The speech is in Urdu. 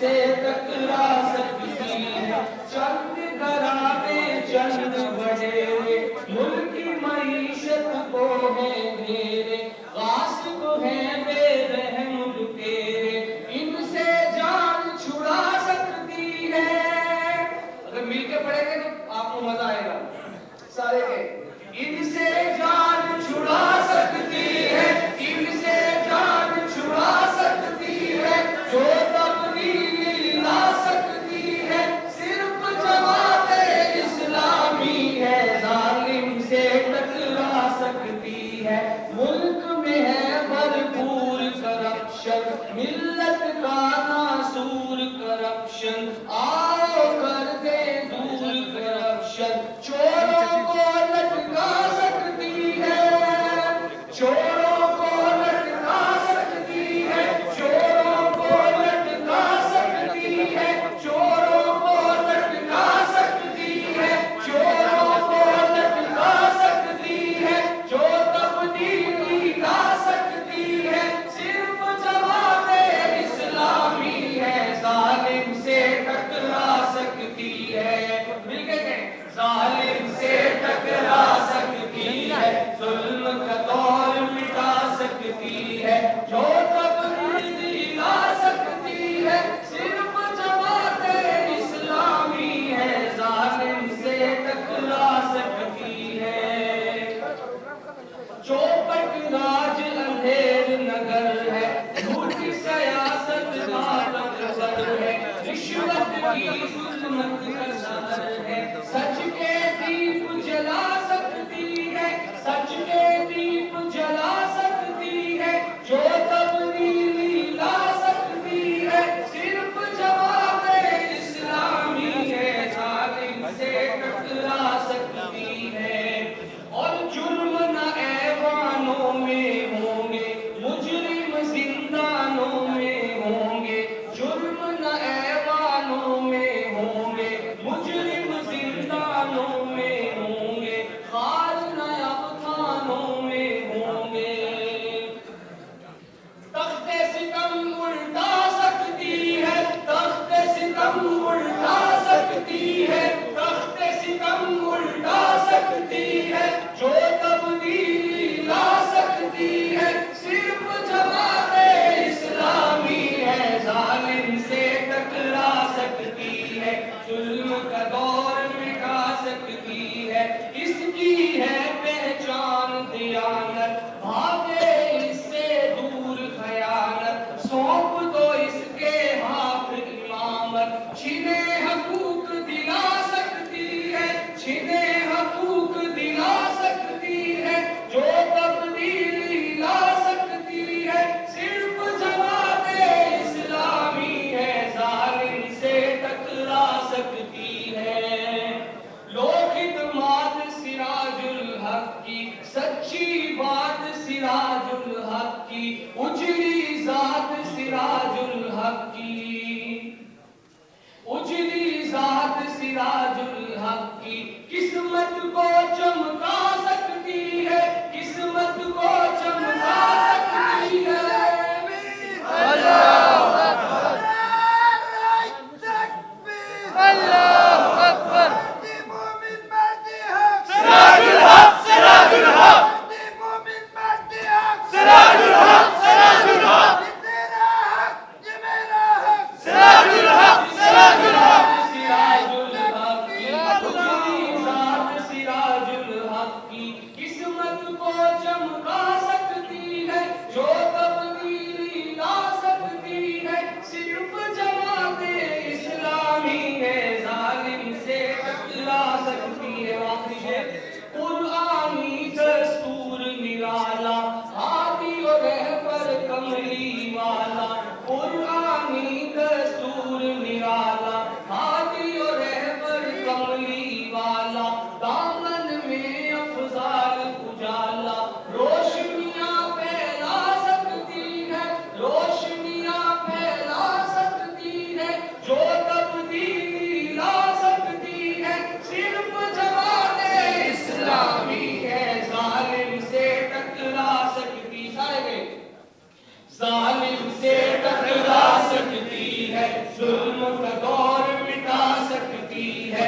سے ٹکرا سکتی ہے. چند گرانے چند وڈیرے ملک کی معیشت کو ہے گھیرے. غاصب ہیں بے رحم لٹیرے ان سے جان چھڑا سکتی ہے. اگر مل کے پڑھیں گے تو آپ کو مزہ آئے گا. سارے کے ان سے جان چھڑا سکتی ہے, ان سے جان چھڑا سکتی ہے, جو تبدیلی لا سکتی ہے. صرف جماعت اسلامی ہے, ظالم سے ٹکرا سکتی ہے. ملک میں ہے بھرپور کرپشن, ملت کا ناسور کرپشن. آؤ کر دے دور کرپشن. چوروں کو لٹکا سکتی ہے, چوروں کو لٹکا سکتی ہے, چوروں کو لٹکا سکتی ہے, چوروں کو لٹکا سکتی ہے, چوروں کو لٹکا سکتی ہے. جو تبدیلی لا سکتی ہے صرف جماعت اسلامی ہے, ظالم سے ٹکرا سکتی ہے. مل کے کہیں ظالم سے ٹکرا سکتی ہے, ظلم کا دور مٹا سکتی ہے. جو تبدیلی لا سکتی ہے صرف جماعت اسلامی ہے, ظالم سے ٹکرا سکتی ہے. چوپٹ راج اندھیر نگر ہے, جھوٹی سیاست ماتم سر ہے, رشوت کی ظلمت کا شہر ہے. سچ کے دیپ جلا سکتی ہے, سچ کے دیپ جلا سکتی ہے, جو تبدیلی لا سکتی ہے صرف جماعت اسلامی ہے, ظالم سے ٹکرا سکتی ہے. اور جرم نہ ایوانوں میں ہوں گے, مجرم زندانوں میں ہوں گے. جرم نہ ایوانوں میں ہوں گے, مجرم زندانوں میں ہوں گے. خار نہ اب خانوں میں ہوں گے. تخت ستم الٹا سکتی ہے, تخت ستم الٹا سکتی ہے, تخت ستم الٹا سکتی ہے. جو تبدیلی لا سکتی ہے صرف جماعت اسلامی ہے, ظالم سے ٹکرا سکتی ہے. ظلم کا دور مٹا سکتی ہے, اس کی ہے پہچان دیانت. بھاگے اس سے دور خیانت, سونپ دو اس کے ہاتھ امامت. چھینے حقوق دلا سکتی ہے, چھینے حقوق دلا سکتی ہے, جو تبدیلی لا سکتی ہے صرف جماعت اسلامی ہے, ظالم سے ٹکرا سکتی ہے. ظلم کا دور مٹا سکتی ہے